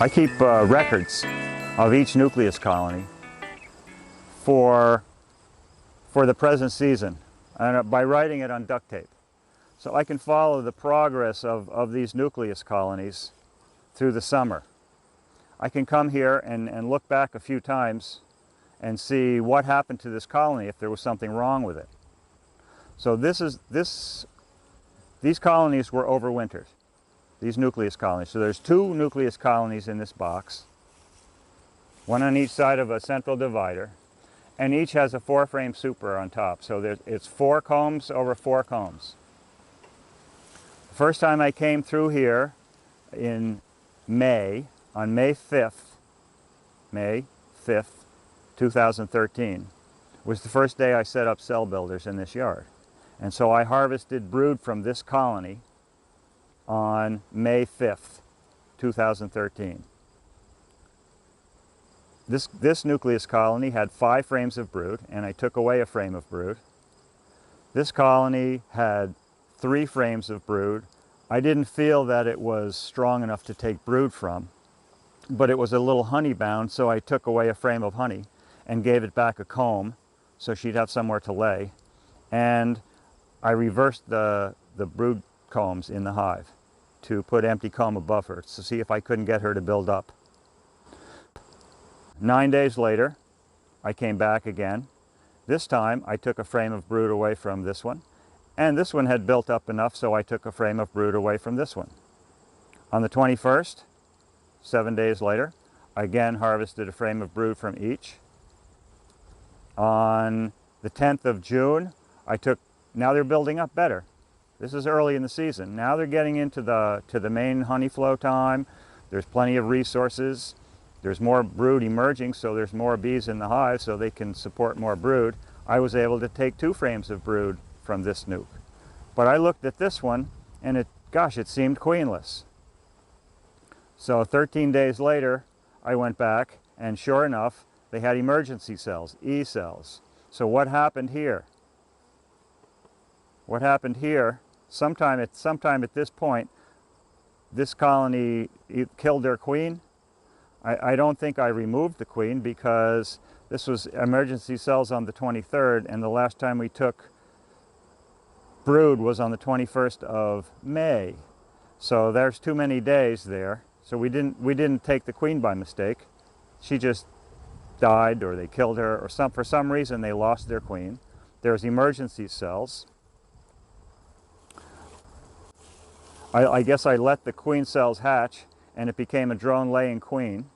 I keep records of each nucleus colony for the present season, and by writing it on duct tape. So I can follow the progress of these nucleus colonies through the summer. I can come here and look back a few times and see what happened to this colony if there was something wrong with it. So these colonies were overwintered, these nucleus colonies. So there's 2 nucleus colonies in this box, one on each side of a central divider, and each has a 4-frame super on top. So it's 4 combs over 4 combs. The first time I came through here in May, on May 5th, 2013, was the first day I set up cell builders in this yard. And so I harvested brood from this colony on May 5th, 2013. This nucleus colony had 5 frames of brood, and I took away a frame of brood. This colony had 3 frames of brood. I didn't feel that it was strong enough to take brood from, but it was a little honey bound, so I took away a frame of honey and gave it back a comb so she'd have somewhere to lay. And I reversed the brood combs in the hive to put empty comb above her to see if I couldn't get her to build up. 9 days later, I came back again. This time I took a frame of brood away from this one, and this one had built up enough, so I took a frame of brood away from this one. On the 21st, 7 days later, I again harvested a frame of brood from each. On the 10th of June, now they're building up better. This is early in the season. Now they're getting into the main honey flow time. There's plenty of resources. There's more brood emerging, so there's more bees in the hive, so they can support more brood. I was able to take 2 frames of brood from this nuke. But I looked at this one, and it seemed queenless. So 13 days later, I went back, and sure enough, they had emergency cells, E cells. So what happened here? What happened here, sometime at this point, this colony killed their queen. I don't think I removed the queen because this was emergency cells on the 23rd, and the last time we took brood was on the 21st of May. So there's too many days there. So we didn't take the queen by mistake. She just died, or they killed her, or for some reason they lost their queen. There's emergency cells. I guess I let the queen cells hatch, and it became a drone-laying queen.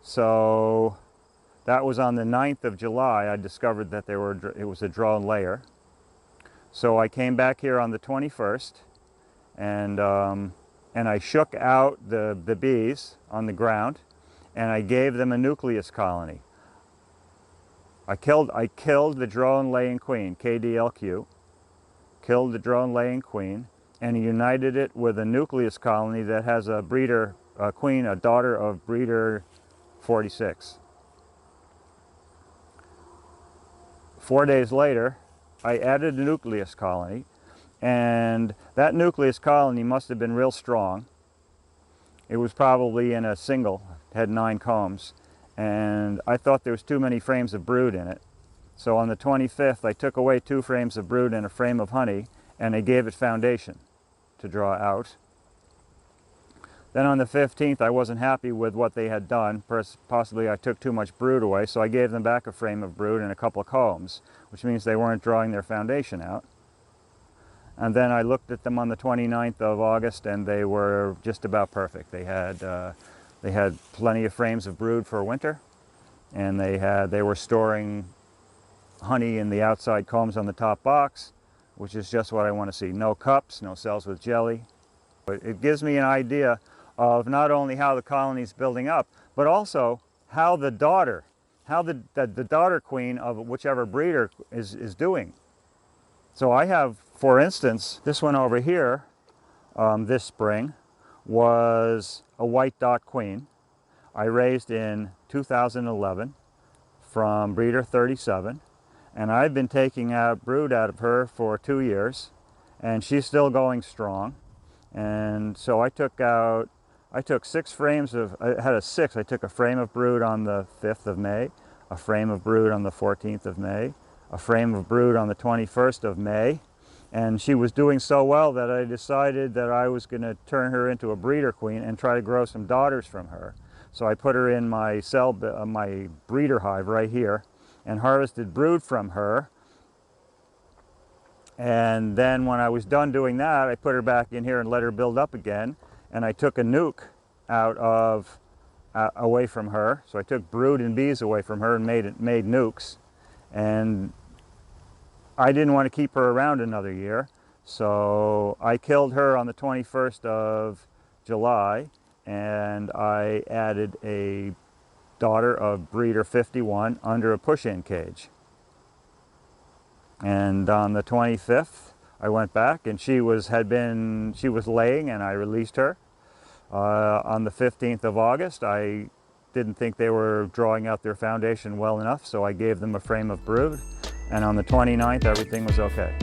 So that was on the 9th of July. I discovered that it was a drone layer. So I came back here on the 21st, and I shook out the bees on the ground, and I gave them a nucleus colony. I killed the drone-laying queen, KDLQ, killed the drone-laying queen, and united it with a nucleus colony that has a breeder, a queen, a daughter of breeder 46. 4 days later, I added a nucleus colony, and that nucleus colony must have been real strong. It was probably in a single, had 9 combs, and I thought there was too many frames of brood in it. So on the 25th, I took away 2 frames of brood and a frame of honey, and I gave it foundation to draw out. Then on the 15th, I wasn't happy with what they had done. Possibly I took too much brood away, so I gave them back a frame of brood and a couple of combs, which means they weren't drawing their foundation out. And then I looked at them on the 29th of August, and they were just about perfect. They had plenty of frames of brood for winter, and they were storing honey in the outside combs on the top box, which is just what I want to see. No cups, no cells with jelly. It gives me an idea of not only how the colony is building up, but also how the daughter queen of whichever breeder is doing. So I have, for instance, this one over here, this spring, was a white dot queen. I raised in 2011 from breeder 37, and I've been taking out brood out of her for 2 years, and she's still going strong. And so I took out I took 6 frames of, I had a 6, I took a frame of brood on the 5th of May, a frame of brood on the 14th of May, a frame of brood on the 21st of May, and she was doing so well that I decided that I was going to turn her into a breeder queen and try to grow some daughters from her. So I put her in my my breeder hive right here and harvested brood from her. And then when I was done doing that, I put her back in here and let her build up again. And I took a nuke out of, away from her. So I took brood and bees away from her and made nukes. And I didn't want to keep her around another year. So I killed her on the 21st of July, and I added a daughter of breeder 51 under a push-in cage. And on the 25th, I went back, and she was laying, and I released her. On the 15th of August, I didn't think they were drawing out their foundation well enough, so I gave them a frame of brood. And on the 29th, everything was okay.